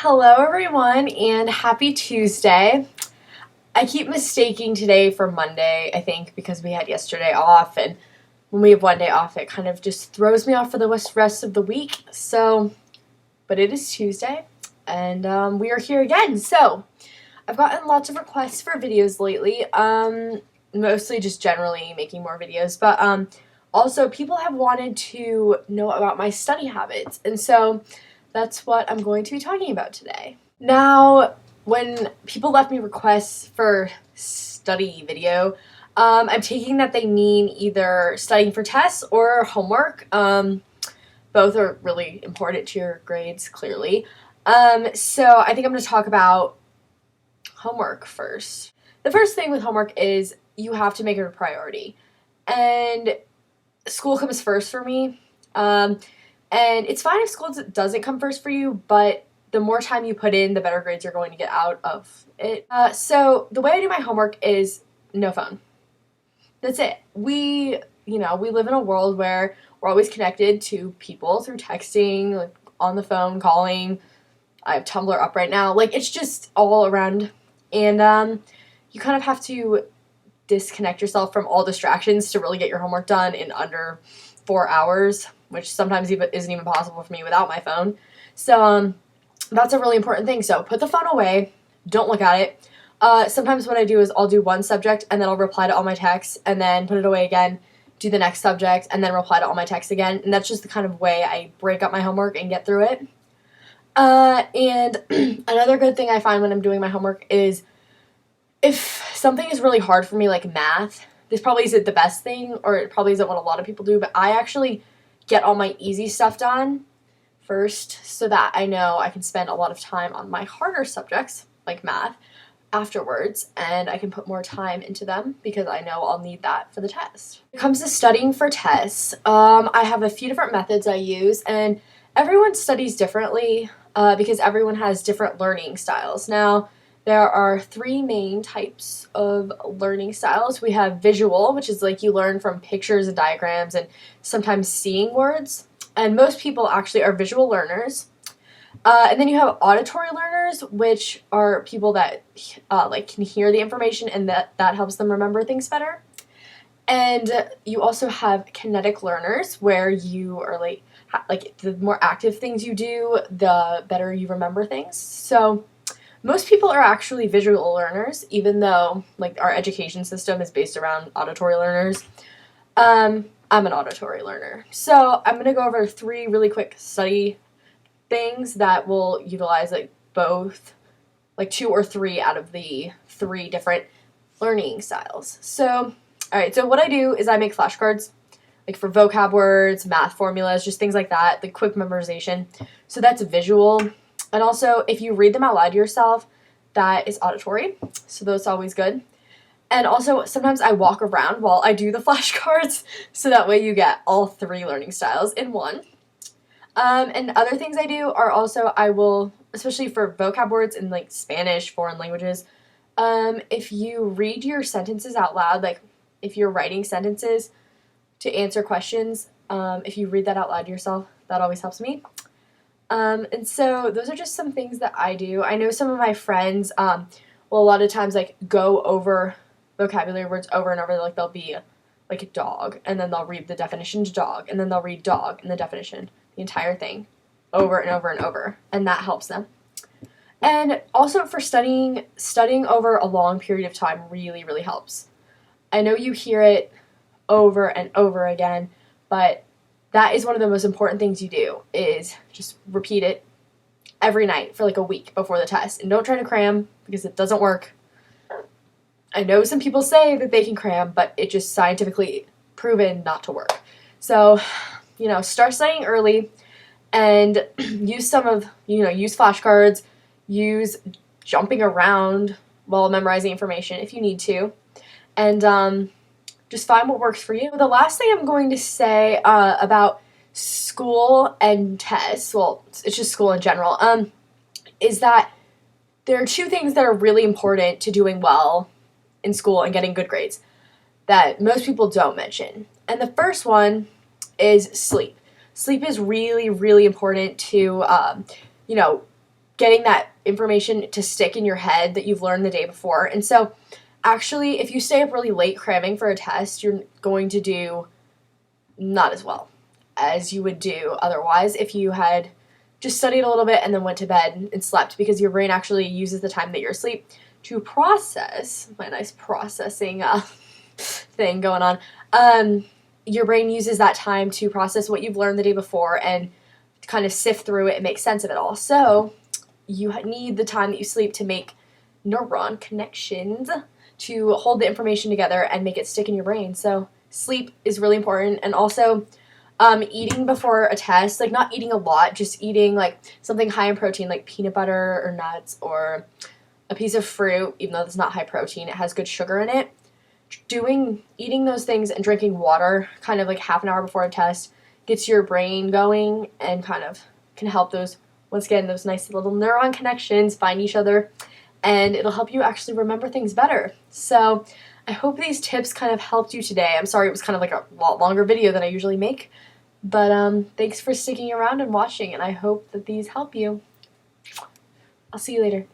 Hello everyone and happy Tuesday. I keep mistaking today for Monday, I think, because we had yesterday off, and when we have one day off it kind of just throws me off for the rest of the week. But it is Tuesday and we are here again. So I've gotten lots of requests for videos lately, mostly just generally making more videos, but also people have wanted to know about my study habits, and so that's what I'm going to be talking about today. Now, when people left me requests for study video, I'm taking that they mean either studying for tests or homework. Both are really important to your grades, clearly. So I think I'm going to talk about homework first. The first thing with homework is you have to make it a priority. And school comes first for me. And it's fine if school doesn't come first for you, but the more time you put in, the better grades you're going to get out of it. So the way I do my homework is no phone. That's it. We live in a world where we're always connected to people through texting, like on the phone, calling. I have Tumblr up right now. Like, it's just all around. And you kind of have to disconnect yourself from all distractions to really get your homework done in under 4 hours, which sometimes isn't even possible for me without my phone. So that's a really important thing. So put the phone away. Don't look at it. Sometimes what I do is I'll do one subject and then I'll reply to all my texts and then put it away again, do the next subject, and then reply to all my texts again. And that's just the kind of way I break up my homework and get through it. And another good thing I find when I'm doing my homework is if something is really hard for me, like math, this probably isn't the best thing, or it probably isn't what a lot of people do, but I actually get all my easy stuff done first so that I know I can spend a lot of time on my harder subjects, like math, afterwards, and I can put more time into them because I know I'll need that for the test. When it comes to studying for tests, I have a few different methods I use, and everyone studies differently because everyone has different learning styles. Now, there are 3 main types of learning styles. We have visual, which is like you learn from pictures and diagrams and sometimes seeing words. And most people actually are visual learners. And then you have auditory learners, which are people that can hear the information and that helps them remember things better. And you also have kinetic learners, where you are like the more active things you do, the better you remember things. So most people are actually visual learners, even though like our education system is based around auditory learners. I'm an auditory learner. So I'm going to go over 3 really quick study things that will utilize both 2 or 3 out of the 3 different learning styles. So, alright, so what I do is I make flashcards, like for vocab words, math formulas, just things like that, the quick memorization. So that's visual. And also, if you read them out loud to yourself, that is auditory, so that's always good. And also, sometimes I walk around while I do the flashcards, so that way you get all 3 learning styles in one. And other things I do are also, I will, especially for vocab words in Spanish, foreign languages, if you read your sentences out loud, like if you're writing sentences to answer questions, if you read that out loud to yourself, that always helps me. And so those are just some things that I do. I know some of my friends will a lot of times go over vocabulary words over and over. Like they'll be like a dog, and then they'll read the definition to dog, and then they'll read dog and the definition, the entire thing, over and over and over, and that helps them. And also for studying over a long period of time really, really helps. I know you hear it over and over again, but that is one of the most important things you do, is just repeat it every night for a week before the test. And don't try to cram, because it doesn't work. I know some people say that they can cram, but it just scientifically proven not to work. So, start studying early and use use flashcards, use jumping around while memorizing information if you need to. And just find what works for you. The last thing I'm going to say about school and tests, well, it's just school in general, is that there are 2 things that are really important to doing well in school and getting good grades that most people don't mention. And the first one is sleep. Sleep is really, really important to, getting that information to stick in your head that you've learned the day before. And so actually, if you stay up really late cramming for a test, you're going to do not as well as you would do otherwise if you had just studied a little bit and then went to bed and slept, because your brain actually uses the time that you're asleep to process. My nice processing thing going on. Your brain uses that time to process what you've learned the day before and kind of sift through it and make sense of it all. So you need the time that you sleep to make neuron connections to hold the information together and make it stick in your brain. So sleep is really important. And also eating before a test, like not eating a lot, just eating like something high in protein like peanut butter or nuts or a piece of fruit, even though it's not high protein, it has good sugar in it. Eating those things and drinking water kind of like half an hour before a test gets your brain going and kind of can help those, once again, those nice little neuron connections find each other, and it'll help you actually remember things better. So I hope these tips kind of helped you today. I'm sorry it was kind of like a lot longer video than I usually make, but thanks for sticking around and watching, and I hope that these help you. I'll see you later.